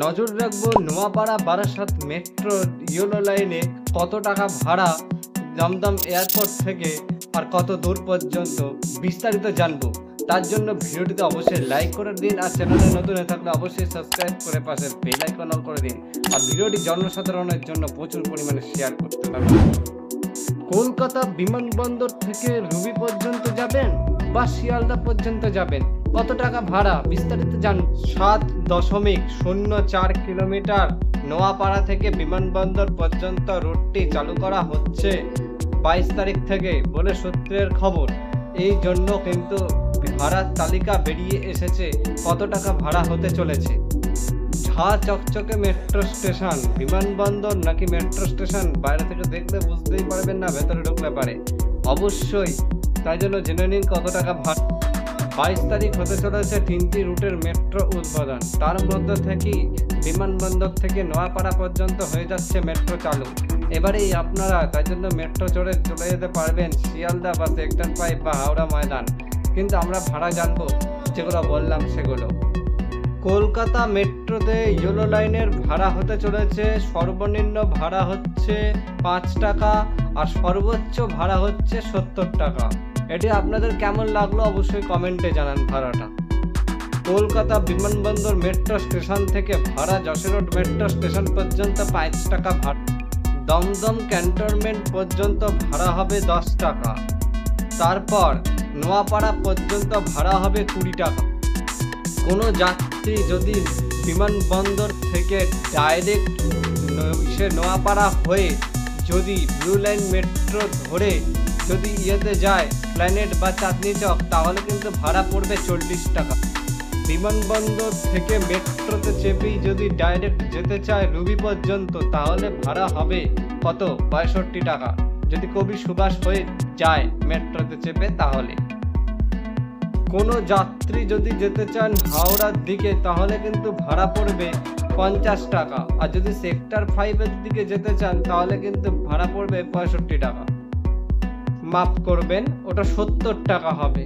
নজর রাখবো Noapara Barasat metro yellow লাইনে কত টাকা ভাড়া দমদম এয়ারপোর্ট থেকে আর কত দূর পর্যন্ত বিস্তারিত জানবো। তার জন্য ভিডিওটিতে অবশ্যই লাইক করে দিন, আর চ্যানেলে নতুন হয়ে থাকলে অবশ্যই সাবস্ক্রাইব করে পাশে বেল আইকন অন করে দিন, আর ভিডিওটি জনসাধারণের জন্য প্রচুর পরিমাণে শেয়ার করতে পারবেন। কলকাতা বিমানবন্দর থেকে রুবি পর্যন্ত যাবেন বা শিয়ালদা পর্যন্ত যাবেন, কত টাকা ভাড়া বিস্তারিত জানুন। 7.04 কিলোমিটার নোয়াপাড়া থেকে বিমানবন্দর পর্যন্ত রুটটি চালু করা হচ্ছে 22 তারিখ থেকে বলে সূত্রের খবর। এই জন্য কিন্তু ভাড়ার তালিকা বেরিয়ে এসেছে কত টাকা ভাড়া হতে চলেছে। ঝা চকচকে মেট্রো স্টেশন, বিমানবন্দর নাকি মেট্রো স্টেশন বাইরে থেকে দেখলে বুঝতেই পারবেন না, ভেতরে ঢুকলে পারে অবশ্যই। তাই জন্য জেনে নিন কত টাকা ভাড়া। 22 তারিখ হতে চলেছে 3টি রুটের মেট্রো উদ্বোধন, তার মধ্যে থেকেই বিমানবন্দর থেকে নোয়াপাড়া পর্যন্ত হয়ে যাচ্ছে মেট্রো চালু। এবারেই আপনারা তাই জন্য মেট্রো চড়ে চলে যেতে পারবেন শিয়ালদা বা সেক্টর 5 বা হাওড়া ময়দান। কিন্তু আমরা ভাড়া জানবো যেগুলো বললাম সেগুলো। কলকাতা মেট্রোতে ইয়েলো লাইনের ভাড়া হতে চলেছে, সর্বনিম্ন ভাড়া হচ্ছে 5 টাকা আর সর্বোচ্চ ভাড়া হচ্ছে 70 টাকা। এটি আপনাদের কেমন লাগলো অবশ্যই কমেন্টে জানান ভাড়াটা। কলকাতা বিমানবন্দর মেট্রো স্টেশন থেকে ভাড়া যশোর রোড মেট্রো স্টেশন পর্যন্ত 5 টাকা ভাড়া। দমদম ক্যান্টনমেন্ট পর্যন্ত ভাড়া হবে 10 টাকা। তারপর নোয়াপাড়া পর্যন্ত ভাড়া হবে 20 টাকা। কোনো যাত্রী যদি বিমানবন্দর থেকে ডাইরেক্ট নোয়াপাড়া হয়ে যদি ব্লু লাইন মেট্রো ধরে যদি ইয়েতে যায় প্ল্যানেট বা চাঁদনি চক, তাহলে কিন্তু ভাড়া পড়বে 40 টাকা। বিমানবন্দর থেকে মেট্রোতে চেপেই যদি ডাইরেক্ট যেতে চায় রুবি পর্যন্ত, তাহলে ভাড়া হবে কত 65 টাকা যদি কবি সুভাষ হয়ে যায় মেট্রোতে চেপে। তাহলে কোনো যাত্রী যদি যেতে চান হাওড়ার দিকে, তাহলে কিন্তু ভাড়া পড়বে 50 টাকা, আর যদি সেক্টর 5-এর দিকে যেতে চান তাহলে কিন্তু ভাড়া পড়বে 65 টাকা। মাফ করবেন, ওটা 70 টাকা হবে।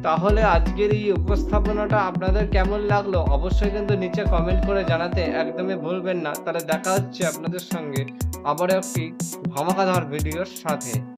তাহলে আজকের এই উপস্থাপনাটা আপনাদের কেমন লাগলো অবশ্যই কিন্তু নিচে কমেন্ট করে জানাতে একদমই ভুলবেন না। তাহলে দেখা হচ্ছে আপনাদের সঙ্গে আবারও একটি ধামাকাদার ভিডিওর সাথে।